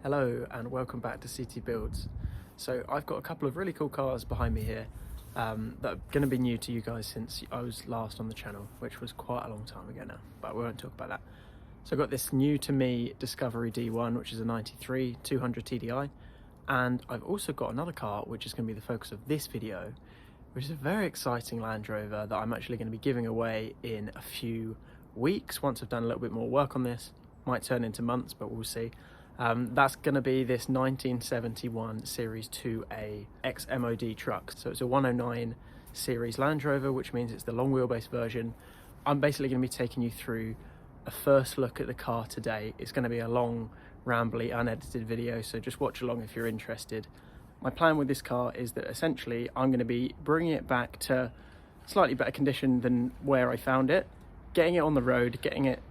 Hello and welcome back to CT Builds. So I've got a couple of really cool cars behind me here that are going to be new to you guys since I was last on the channel, which was quite a long time ago now, but we won't talk about that. So I've got this new to me Discovery D1, which is a 93 200 TDI, and I've also got another car which is going to be the focus of this video, which is a very exciting Land Rover that I'm actually going to be giving away in a few weeks once I've done a little bit more work on this. Might turn into months, but we'll see. That's going to be this 1971 Series 2A ex-MOD truck. So it's a 109 Series Land Rover, which means it's the long wheelbase version. I'm basically going to be taking you through a first look at the car today. It's going to be a long, rambly, unedited video, so just watch along if you're interested. My plan with this car is that essentially I'm going to be bringing it back to slightly better condition than where I found it, getting it on the road, getting it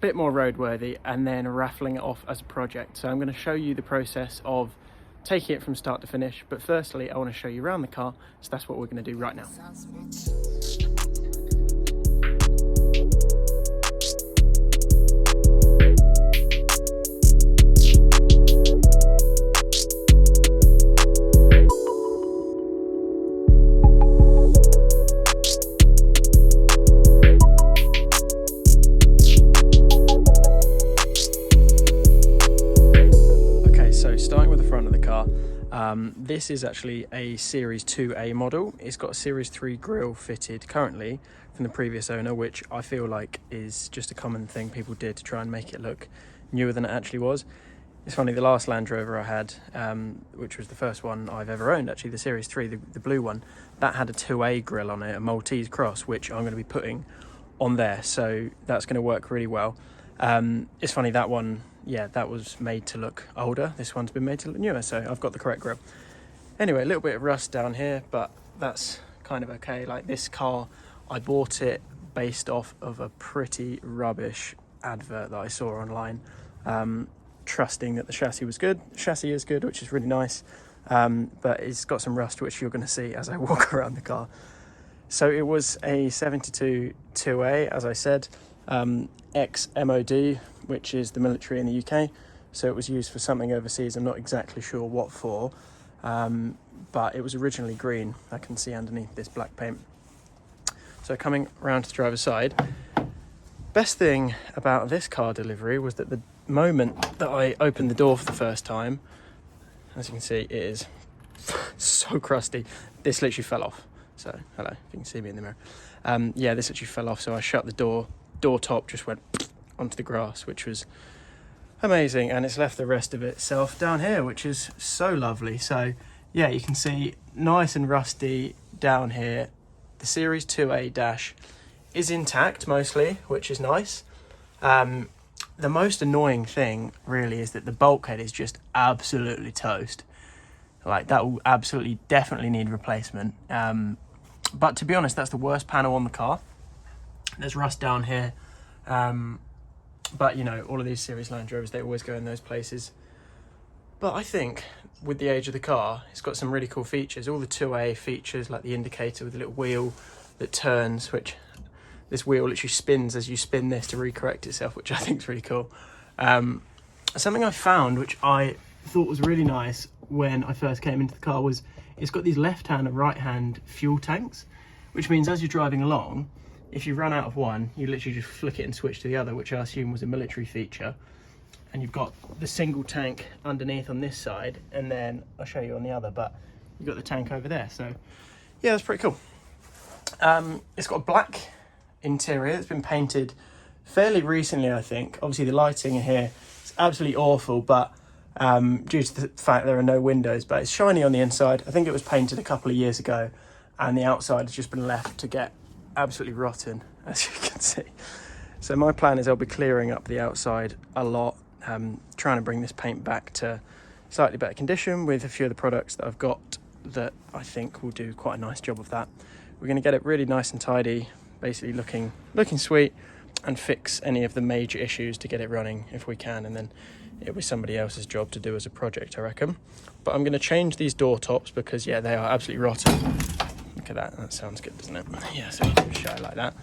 bit more roadworthy, and then raffling it off as a project. So I'm going to show you the process of taking it from start to finish, but firstly I want to show you around the car, so that's what we're going to do right now. This is actually a Series 2A model. It's got a Series 3 grille fitted currently from the previous owner, which I feel like is just a common thing people did to try and make it look newer than it actually was. It's funny, the last Land Rover I had, which was the first one I've ever owned, actually the Series 3, the blue one, that had a 2A grille on it, a Maltese cross, which I'm going to be putting on there, so that's going to work really well. It's funny, that one, yeah, that was made to look older. This one's been made to look newer, so I've got the correct grille. Anyway, a little bit of rust down here, but that's kind of okay. Like, this car, I bought it based off of a pretty rubbish advert that I saw online, trusting that the chassis was good. The chassis is good, which is really nice, but it's got some rust, which you're going to see as I walk around the car. So it was a 72 2A, as I said, ex-MOD, which is the military in the UK. So it was used for something overseas. I'm not exactly sure what for. But it was originally green. I can see underneath this black paint. So coming around to the driver's side, best thing about this car delivery was that the moment that I opened the door for the first time, as you can see, it is so crusty. This literally fell off. So hello, if you can see me in the mirror. Yeah, this literally fell off. So I shut the door top just went onto the grass, which was amazing, and it's left the rest of itself down here, which is so lovely. So yeah, you can see nice and rusty down here. The Series 2A dash is intact mostly, which is nice. The most annoying thing really is that the bulkhead is just absolutely toast. Like, that will absolutely definitely need replacement. But to be honest, that's the worst panel on the car. There's rust down here. But, you know, all of these Series Land Rovers, they always go in those places. But I think with the age of the car, it's got some really cool features. All the 2A features, like the indicator with a little wheel that turns, which this wheel literally spins as you spin this to recorrect itself, which I think is really cool. Something I found, which I thought was really nice when I first came into the car, was it's got these left-hand and right-hand fuel tanks, which means as you're driving along, if you run out of one, you literally just flick it and switch to the other, which I assume was a military feature. And you've got the single tank underneath on this side, and then I'll show you on the other, but you've got the tank over there. So yeah, that's pretty cool. It's got a black interior. It's been painted fairly recently, I think. Obviously the lighting in here is absolutely awful, but due to the fact there are no windows, but it's shiny on the inside. I think it was painted a couple of years ago, and the outside has just been left to get absolutely rotten, as you can see. So my plan is I'll be clearing up the outside a lot, trying to bring this paint back to slightly better condition with a few of the products that I've got that I think will do quite a nice job of that. We're going to get it really nice and tidy, basically looking sweet, and fix any of the major issues to get it running if we can, and then it'll be somebody else's job to do as a project, I reckon. But I'm going to change these door tops because, yeah, they are absolutely rotten. Look at that sounds good, doesn't it? Yeah, so you can show it like that.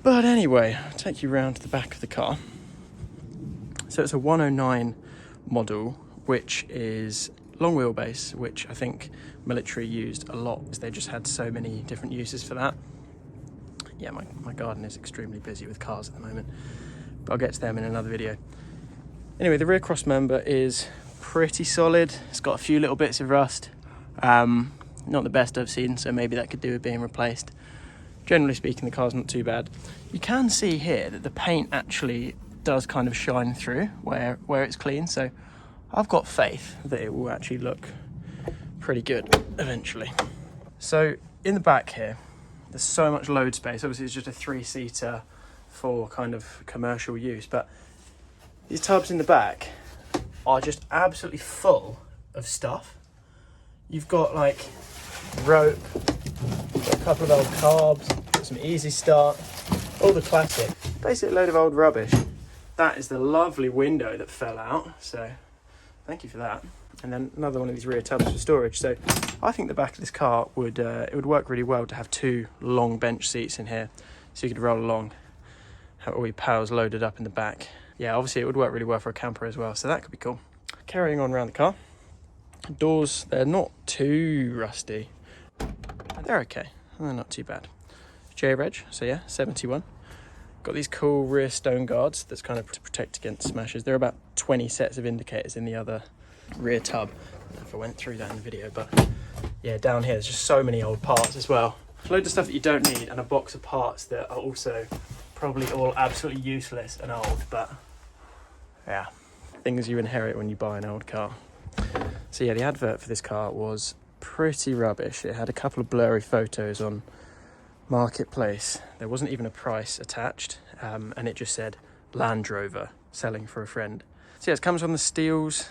But anyway, I'll take you round to the back of the car. So it's a 109 model which is long wheelbase, which I think military used a lot, because they just had so many different uses for that. Yeah, my garden is extremely busy with cars at the moment, but I'll get to them in another video. Anyway, the rear cross member is pretty solid. It's got a few little bits of rust. Not the best I've seen, so maybe that could do with being replaced. Generally speaking, the car's not too bad. You can see here that the paint actually does kind of shine through where it's clean, so I've got faith that it will actually look pretty good eventually. So in the back here, there's so much load space. Obviously it's just a 3-seater for kind of commercial use, but these tubs in the back are just absolutely full of stuff. You've got like rope, got a couple of old carbs, got some easy start, all the classic, basically a load of old rubbish. That is the lovely window that fell out, so thank you for that. And then another one of these rear tubs for storage. So I think the back of this car would it would work really well to have 2 long bench seats in here, so you could roll along, have all your pals loaded up in the back. Yeah, obviously it would work really well for a camper as well, so that could be cool. Carrying on around the car, doors, they're not too rusty. They're okay, they're not too bad. J-Reg, so yeah, 71. Got these cool rear stone guards that's kind of to protect against smashes. There are about 20 sets of indicators in the other rear tub. I don't know if I went through that in the video, but yeah, down here there's just so many old parts as well. Loads of stuff that you don't need, and a box of parts that are also probably all absolutely useless and old, but yeah, things you inherit when you buy an old car. So yeah, the advert for this car was pretty rubbish. It had a couple of blurry photos on Marketplace. There wasn't even a price attached, and it just said Land Rover, selling for a friend. So yeah, it comes on the Steels,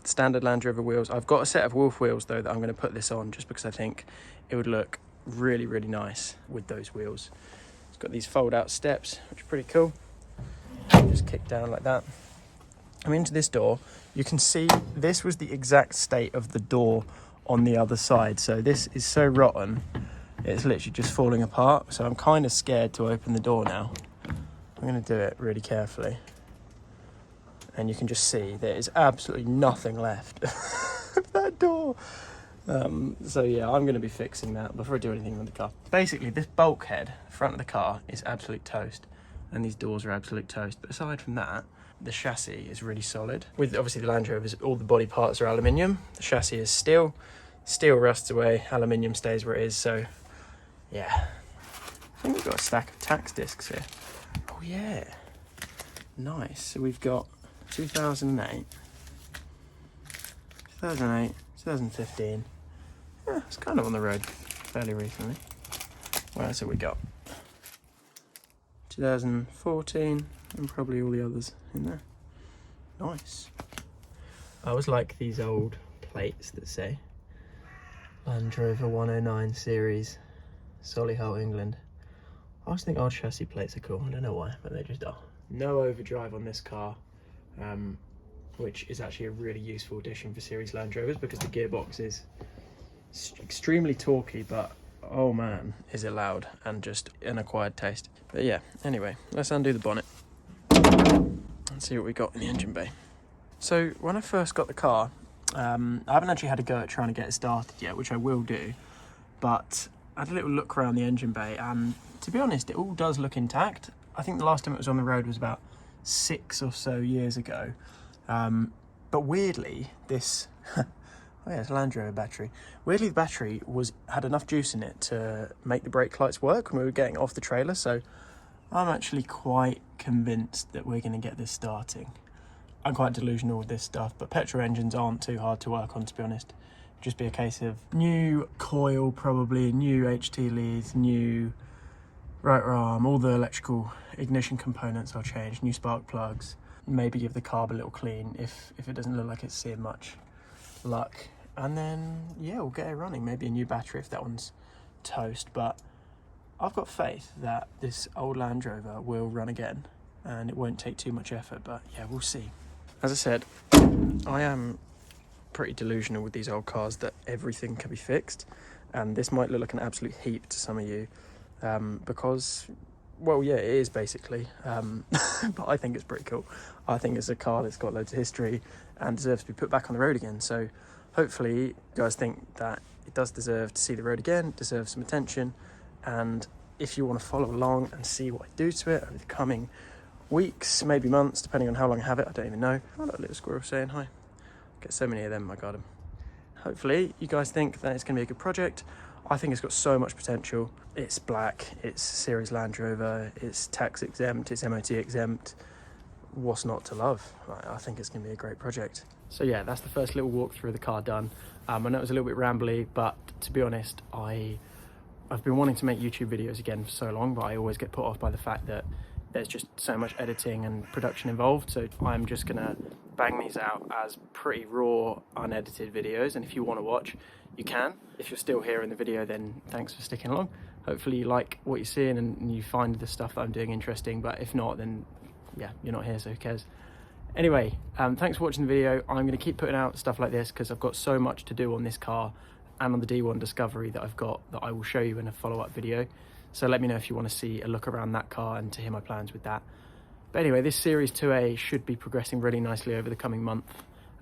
standard Land Rover wheels. I've got a set of Wolf wheels though that I'm going to put this on, just because I think it would look really, really nice with those wheels. It's got these fold out steps, which are pretty cool. Just kick down like that. I'm into this door. You can see this was the exact state of the door on the other side. So this is so rotten, it's literally just falling apart. So I'm kind of scared to open the door now. I'm going to do it really carefully. And you can just see there is absolutely nothing left of that door. So yeah, I'm going to be fixing that before I do anything with the car. Basically, this bulkhead, front of the car, is absolute toast. And these doors are absolute toast. But aside from that, the chassis is really solid. With obviously the Land Rovers, all the body parts are aluminium. The chassis is steel. Steel rusts away, aluminium stays where it is. So yeah, I think we've got a stack of tax discs here. Oh yeah, nice. So we've got 2008, 2015. Yeah, it's kind of on the road fairly recently. What else have we got? 2014, and probably all the others in there. Nice. I always like these old plates that say Land Rover 109 series, Solihull, England. I always think old chassis plates are cool. I don't know why, but they just are. No overdrive on this car, which is actually a really useful addition for series Land Rovers, because the gearbox is extremely torquey, but oh man, is it loud and just an acquired taste. But yeah, anyway, let's undo the bonnet and see what we got in the engine bay. So when I first got the car, I haven't actually had a go at trying to get it started yet, which I will do, but I had a little look around the engine bay, and to be honest, it all does look intact. I think the last time it was on the road was about 6 or so years ago. But weirdly, this oh yeah, it's a Land Rover battery. Weirdly, the battery had enough juice in it to make the brake lights work when we were getting off the trailer. So I'm actually quite convinced that we're going to get this starting. I'm quite delusional with this stuff, but petrol engines aren't too hard to work on, to be honest. It'd just be a case of new coil, probably new HT leads, new rotor arm, all the electrical ignition components I'll change, new spark plugs, maybe give the carb a little clean if it doesn't look like it's seeing much luck. And then yeah, we'll get it running. Maybe a new battery if that one's toast, but I've got faith that this old Land Rover will run again, and it won't take too much effort, but yeah, we'll see. As I said, I am pretty delusional with these old cars that everything can be fixed, and this might look like an absolute heap to some of you, because, well, yeah, it is basically, but I think it's pretty cool. I think it's a car that's got loads of history, and deserves to be put back on the road again. So hopefully you guys think that it does deserve to see the road again, deserves some attention. And if you want to follow along and see what I do to it over the coming weeks, maybe months, depending on how long I have it, I don't even know. Oh, look, a little squirrel saying hi. Get so many of them in my garden. Hopefully you guys think that it's going to be a good project. I think it's got so much potential. It's black, it's Series Land Rover, it's tax exempt, it's MOT exempt. What's not to love? I think it's going to be a great project. So yeah, that's the first little walk through the car done. I know it was a little bit rambly, but to be honest, I've been wanting to make YouTube videos again for so long, but I always get put off by the fact that there's just so much editing and production involved. So I'm just gonna bang these out as pretty raw, unedited videos. And if you want to watch, you can. If you're still here in the video, then thanks for sticking along. Hopefully you like what you're seeing and you find the stuff that I'm doing interesting. But if not, then yeah, you're not here, so who cares? Anyway, thanks for watching the video. I'm going to keep putting out stuff like this because I've got so much to do on this car and on the D1 Discovery that I've got that I will show you in a follow-up video. So let me know if you want to see a look around that car and to hear my plans with that. But anyway, this Series 2A should be progressing really nicely over the coming month.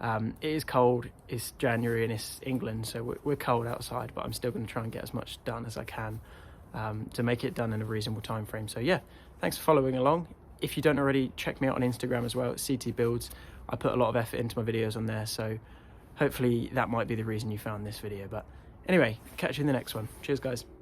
It is cold, it's January and it's England, so we're cold outside, but I'm still going to try and get as much done as I can to make it done in a reasonable time frame. So yeah, thanks for following along. If you don't already, check me out on Instagram as well, at CT Builds. I put a lot of effort into my videos on there, so hopefully that might be the reason you found this video. But anyway, catch you in the next one. Cheers, guys.